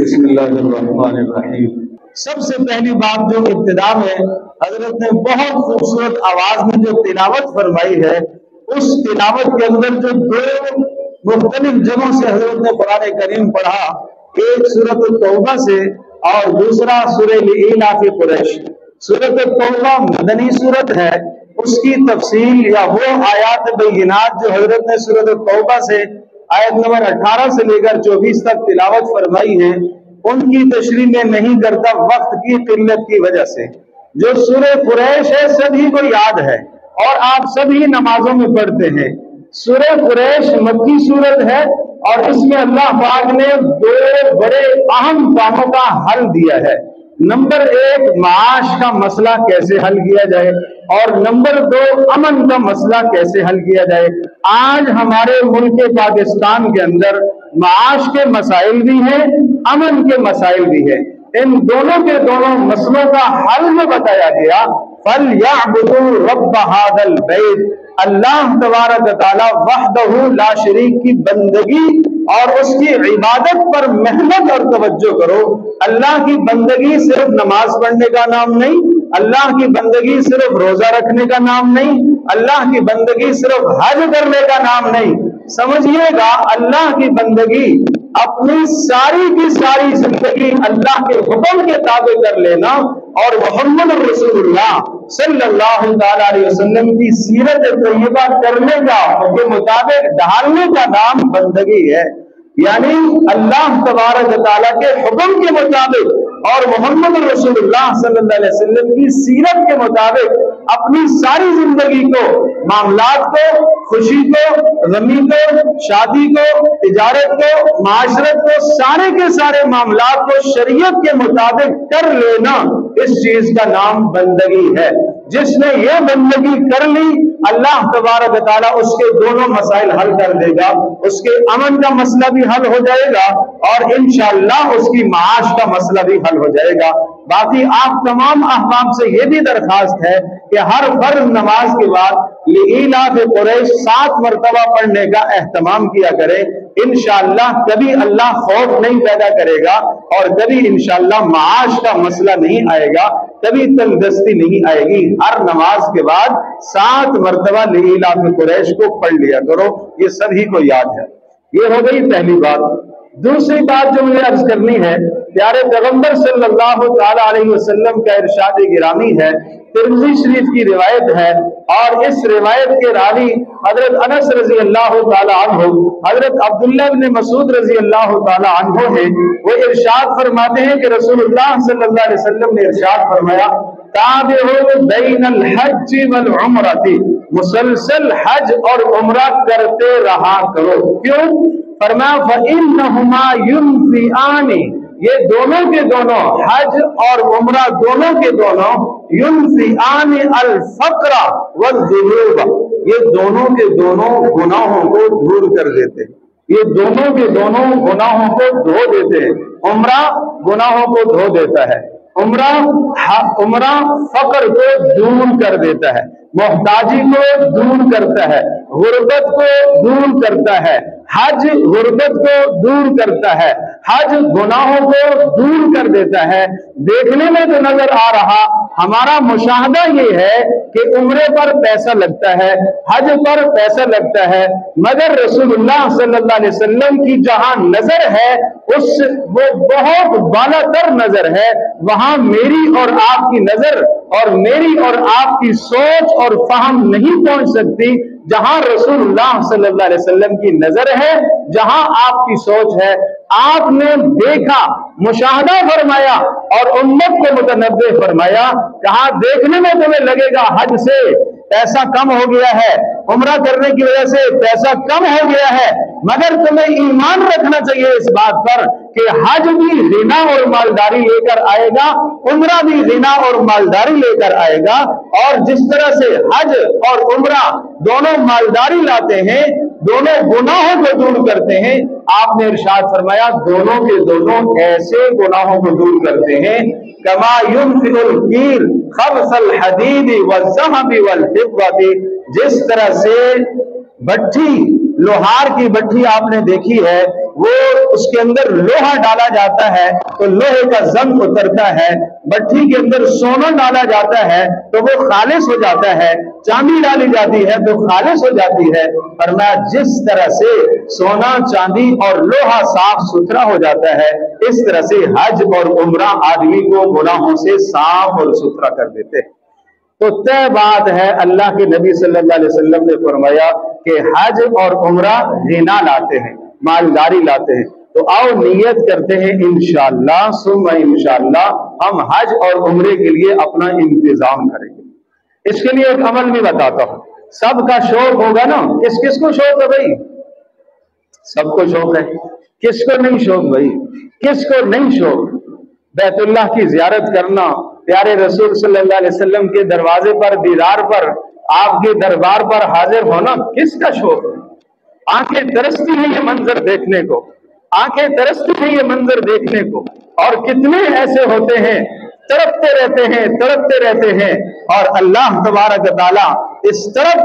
بسم اللہ الرحمن الرحیم۔ سب سے پہلی بات جو ابتدا میں حضرت نے بہت خوبصورت آواز میں جو تلاوت فرمائی ہے، اس تلاوت کے اندر جو دو مختلف جگہوں سے حضرت نے قرآن کریم پڑھا، ایک سورۃ التوبہ سے اور دوسرا سورہ لإیلاف قریش۔ سورۃ التوبہ مدنی سورت ہے، اس کی تفصیل یا وہ آیات بینات جو حضرت نے سورۃ التوبہ سے آیت نمبر 18 سے لے کر 24 تک تلاوت فرمائی ہے، ان کی تشریح میں نہیں کرتا وقت کی قلت کی وجہ سے۔ جو سورہ قریش ہے سبھی کو یاد ہے اور آپ سبھی نمازوں میں پڑھتے ہیں۔ سورہ قریش مکی سورت ہے اور اس میں اللہ پاک نے دو بڑے اہم کاموں کا حل دیا ہے۔ نمبر 1 معاش کا مسئلہ کیسے حل کیا جائے، اور نمبر 2 امن کا مسئلہ کیسے حل کیا جائے۔ آج ہمارے ملک پاکستان کے اندر معاش کے مسائل بھی ہیں، امن کے مسائل بھی ہیں۔ ان دونوں کے دونوں مسئلوں کا حل میں بتایا گیا، فَلْيَعْبُدُوا رَبَّ هَذَا الْبَيْتِ۔ اللہ تبارک تعالی وحدہ لا شریک کی بندگی اور اس کی عبادت پر محنت اور توجہ کرو۔ اللہ کی بندگی صرف نماز پڑھنے کا نام نہیں، اللہ کی بندگی صرف روزہ رکھنے کا نام نہیں، اللہ کی بندگی صرف حج کرنے کا نام نہیں۔ سمجھیے گا، اللہ کی بندگی اپنی ساری کی ساری زندگی اللہ کے حکم کے تابع کر لینا اور محمد رسول اللہ صلی اللہ تعالی علیہ وسلم کی سیرت طیبہ کرنے کا کے مطابق ڈھالنے کا نام بندگی ہے۔ یعنی اللہ تبارک تعالیٰ کے حکم کے مطابق اور محمد رسول اللہ صلی اللہ علیہ وسلم کی سیرت کے مطابق اپنی ساری زندگی کو، معاملات کو، خوشی کو، غمی کو، شادی کو، تجارت کو، معاشرت کو، سارے کے سارے معاملات کو شریعت کے مطابق کر لینا، اس چیز کا نام بندگی ہے۔ جس نے یہ بندگی کر لی، اللہ تبارک تعالیٰ اس کے دونوں مسائل حل کر دے گا، اس کے امن کا مسئلہ بھی حل ہو جائے گا اور انشاءاللہ اس کی معاش کا مسئلہ بھی حل ہو جائے گا۔ باقی آپ تمام احباب سے یہ بھی درخواست ہے کہ ہر فرض نماز کے بعد لإیلاف قریش 7 مرتبہ پڑھنے کا اہتمام کیا کریں۔ انشاءاللہ کبھی اللہ خوف نہیں پیدا کرے گا اور کبھی انشاءاللہ معاش کا مسئلہ نہیں آئے گا، کبھی تنگدستی نہیں آئے گی۔ ہر نماز کے بعد 7 مرتبہ لإیلاف قریش کو پڑھ لیا کرو، یہ سبھی کو یاد ہے۔ یہ ہو گئی پہلی بات۔ دوسری بات جو مجھے عرض کرنی ہے، پیارے پیغمبر صلی اللہ تعالی علیہ وسلم کا ارشاد گرامی ہے، ترمذی شریف کی روایت ہے اور اس روایت کے راوی حضرت انس رضی اللہ تعالی عنہ، حضرت عبداللہ بن مسعود رضی اللہ تعالی عنہ ہیں۔ وہ ارشاد فرماتے ہیں کہ رسول اللہ صلی اللہ علیہ وسلم نے ارشاد فرمایا، تابعوا بین الحج والعمرۃ، مسلسل حج اور عمرہ کرتے رہا کرو۔ کیوں؟ فرمایا فإنہما ينفیان، یہ دونوں کے دونوں حج اور عمرہ دونوں کے دونوں ينفیان الفقر والذنوب، یہ دونوں کے دونوں گناہوں کو دور کر دیتے ہیں، یہ دونوں کے دونوں گناہوں کو دھو دیتے ہیں۔ عمرہ گناہوں کو دھو دیتا ہے، عمرہ فقر کو دور کر دیتا ہے، محتاجی کو دور کرتا ہے، غربت کو دور کرتا ہے، حج غربت کو دور کرتا ہے، حج گناہوں کو دور کر دیتا ہے۔ دیکھنے میں تو نظر آ رہا، ہمارا مشاہدہ یہ ہے کہ عمرے پر پیسہ لگتا ہے، حج پر پیسہ لگتا ہے، مگر رسول اللہ صلی اللہ علیہ وسلم کی جہاں نظر ہے وہ بہت بالا تر نظر ہے، وہاں میری اور آپ کی نظر اور میری اور آپ کی سوچ اور فہم نہیں پہنچ سکتی جہاں رسول اللہ صلی اللہ علیہ وسلم کی نظر ہے، جہاں آپ کی سوچ ہے۔ آپ نے دیکھا، مشاہدہ فرمایا اور امت کو متنبہ فرمایا، کہا دیکھنے میں تمہیں لگے گا حج سے پیسہ کم ہو گیا ہے، عمرہ کرنے کی وجہ سے پیسہ کم ہو گیا ہے، مگر تمہیں ایمان رکھنا چاہیے اس بات پر کہ حج بھی غنا اور مالداری لے کر آئے گا، عمرہ بھی غنا اور مالداری لے کر آئے گا، اور جس طرح سے حج اور عمرہ دونوں مالداری لاتے ہیں، دونوں گناہوں کو دور کرتے ہیں، آپ نے ارشاد فرمایا دونوں کے دونوں ایسے گناہوں کو دور کرتے ہیں کما ينفع القیر خبث الحدید والذهب والفضة، جس طرح سے بھٹی، لوہار کی بھٹی آپ نے دیکھی ہے، وہ اس کے اندر لوہا ڈالا جاتا ہے تو لوہے کا زنگ اترتا ہے، بٹھی کے اندر سونا ڈالا جاتا ہے تو وہ خالص ہو جاتا ہے، چاندی ڈالی جاتی ہے تو خالص ہو جاتی ہے۔ فرمایا جس طرح سے سونا، چاندی اور لوہا صاف ستھرا ہو جاتا ہے، اس طرح سے حج اور عمرہ آدمی کو گناہوں سے صاف اور ستھرا کر دیتے ہیں۔ تو طے بات ہے، اللہ کے نبی صلی اللہ علیہ وسلم نے فرمایا کہ حج اور عمرہ غنا لاتے ہیں، مالداری لاتے ہیں۔ تو آؤ نیت کرتے ہیں انشاءاللہ ثم انشاءاللہ ہم حج اور عمرے کے لیے اپنا انتظام کریں گے۔ اس کے لیے ایک عمل بھی بتاتا ہوں، سب کا شوق ہوگا نا، کس کس کو شوق ہے بھائی؟ سب کو شوق ہے، کس کو نہیں شوق بھائی؟ کس کو نہیں شوق بیت اللہ کی زیارت کرنا، پیارے رسول صلی اللہ علیہ وسلم کے دروازے پر، دیدار پر، آپ کے دربار پر حاضر ہونا کس کا شوق ہے؟ آنکھیں ترستی ہیں یہ منظر دیکھنے کو، آنکھیں ترستی ہیں یہ منظر دیکھنے کو، اور کتنے ایسے ہوتے ہیں تڑپتے رہتے ہیں، تڑپتے رہتے ہیں، اور اللہ تبارک تعالیٰ اس طلب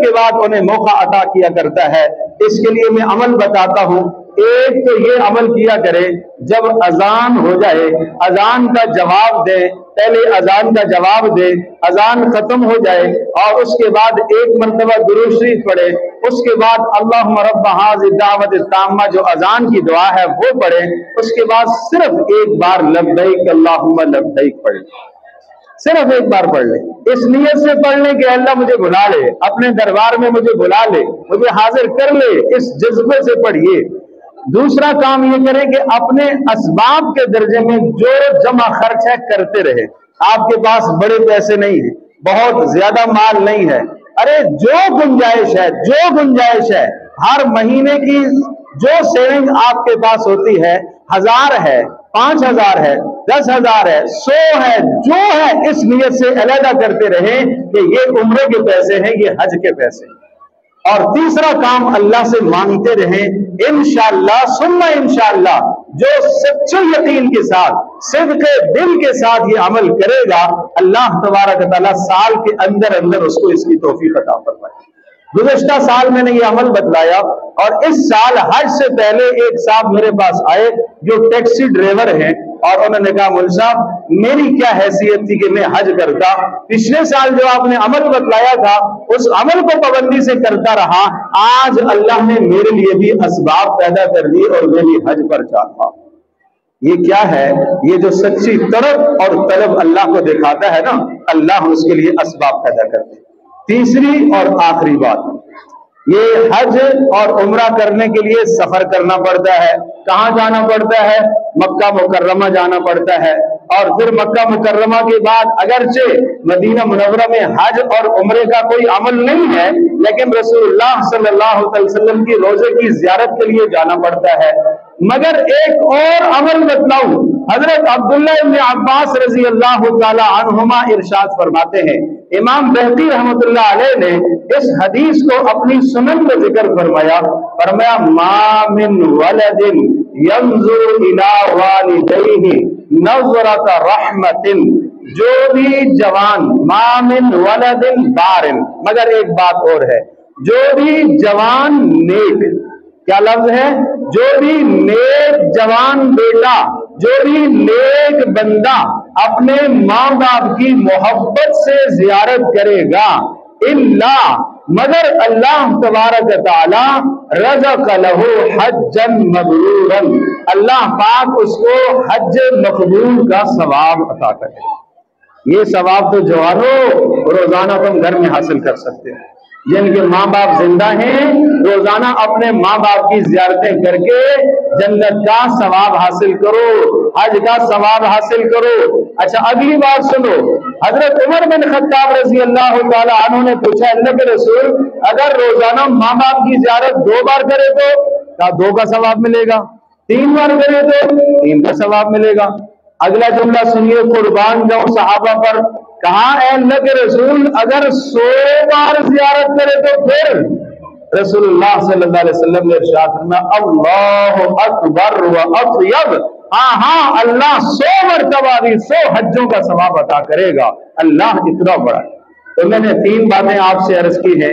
کے بعد انہیں موقع عطا کیا کرتا ہے۔ اس کے لیے میں عمل بتاتا ہوں۔ ایک تو یہ عمل کیا کرے، جب اذان ہو جائے اذان کا جواب دے، پہلے اذان کا جواب دے، اذان ختم ہو جائے اور اس کے بعد ایک مرتبہ درود شریف پڑھے، اس کے بعد اللہم رب ھذی الدعوۃ التامہ جو اذان کی دعا ہے وہ پڑھے، اس کے بعد صرف ایک بار لبیک اللہم لبیک پڑھے، صرف ایک بار پڑھ لے، اس نیت سے پڑھ لے کہ اللہ مجھے بلا لے، اپنے دربار میں مجھے بلا لے، مجھے حاضر کر لے، اس جذبے سے پڑھیے۔ دوسرا کام یہ کریں کہ اپنے اسباب کے درجے میں جو جمع خرچ ہے کرتے رہے۔ آپ کے پاس بڑے پیسے نہیں ہیں، بہت زیادہ مال نہیں ہے، ارے جو گنجائش ہے ہر مہینے کی جو سیونگ آپ کے پاس ہوتی ہے، 1000 ہے، 5000 ہے، 10,000 ہے، 100 ہے، جو ہے اس نیت سے علیحدہ کرتے رہیں کہ یہ عمرے کے پیسے ہیں، یہ حج کے پیسے ہیں۔ اور تیسرا کام اللہ سے مانگتے رہیں انشاءاللہ ثم انشاءاللہ، جو سچے یقین کے ساتھ، صدق دل کے ساتھ یہ عمل کرے گا، اللہ تبارک تعالیٰ سال کے اندر اس کو اس کی توفیق عطا فرمائے۔ گزشتہ سال میں نے یہ عمل بتلایا، اور اس سال حج سے پہلے ایک صاحب میرے پاس آئے جو ٹیکسی ڈرائیور ہیں، اور انہوں نے کہا مولوی صاحب میری کیا حیثیت تھی کہ میں حج کرتا، پچھلے سال جو آپ نے عمل بتلایا تھا اس عمل کو پابندی سے کرتا رہا، آج اللہ نے میرے لیے بھی اسباب پیدا کر دی اور میں بھی حج پر چاہتا۔ یہ کیا ہے؟ یہ جو سچی طلب اور طلب اللہ کو دکھاتا ہے نا، اللہ اس کے لیے اسباب پیدا کرتے۔ تیسری اور آخری بات، یہ حج اور عمرہ کرنے کے لیے سفر کرنا پڑتا ہے۔ کہاں جانا پڑتا ہے؟ مکہ مکرمہ جانا پڑتا ہے، اور پھر مکہ مکرمہ کے بعد اگرچہ مدینہ منورہ میں حج اور عمرے کا کوئی عمل نہیں ہے، لیکن رسول اللہ صلی اللہ علیہ وسلم کی روضے کی زیارت کے لیے جانا پڑتا ہے۔ مگر ایک اور عمل بتلاؤں، حضرت عبداللہ ابن عباس رضی اللہ تعالی عنہما ارشاد فرماتے ہیں، امام بہقی رحمۃ اللہ علیہ نے اس حدیث کو اپنی سنن میں ذکر فرمایا، ما من ولد ينظر الى والديه نظرة رحمت، جو بھی جوان، ما من ولد بار، مگر ایک بات اور ہے، جو بھی جوان نیک، کیا لفظ ہے؟ جو بھی نیک جوان بیٹا، جو بھی نیک بندہ اپنے ماں باپ کی محبت سے زیارت کرے گا، اللہ مگر اللہ تبارک تعالی رزق لہ حجا مبرورا، اللہ پاک اس کو حج مقبول کا ثواب عطا کرے۔ یہ ثواب تو جوانوں روزانہ تم گھر میں حاصل کر سکتے ہیں۔ جن کے ماں باپ زندہ ہیں روزانہ اپنے ماں باپ کی زیارتیں کر کے جنت کا ثواب حاصل کرو، حج کا ثواب حاصل کرو۔ اچھا اگلی بات سنو، حضرت عمر بن خطاب رضی اللہ تعالی عنہ نے پوچھا اللہ کے رسول اگر روزانہ ماں باپ کی زیارت 2 بار کرے تو کیا 2 کا ثواب ملے گا؟ 3 بار کرے تو 3 کا ثواب ملے گا؟ اگلا جملہ سنیے، قربان جاؤں صحابہ پر، کہا اے اللہ کے رسول اگر 100 بار زیارت کرے تو پھر؟ رسول اللہ صلی اللہ علیہ وسلم نے ارشاد فرمایا اللہ اکبر و اطیب، ہاں اللہ 100 مرتبہ بھی 100 حجوں کا ثواب عطا کرے گا، اللہ اتنا بڑا ہے۔ تو میں نے 3 باتیں آپ سے عرض کی ہیں،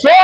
100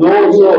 200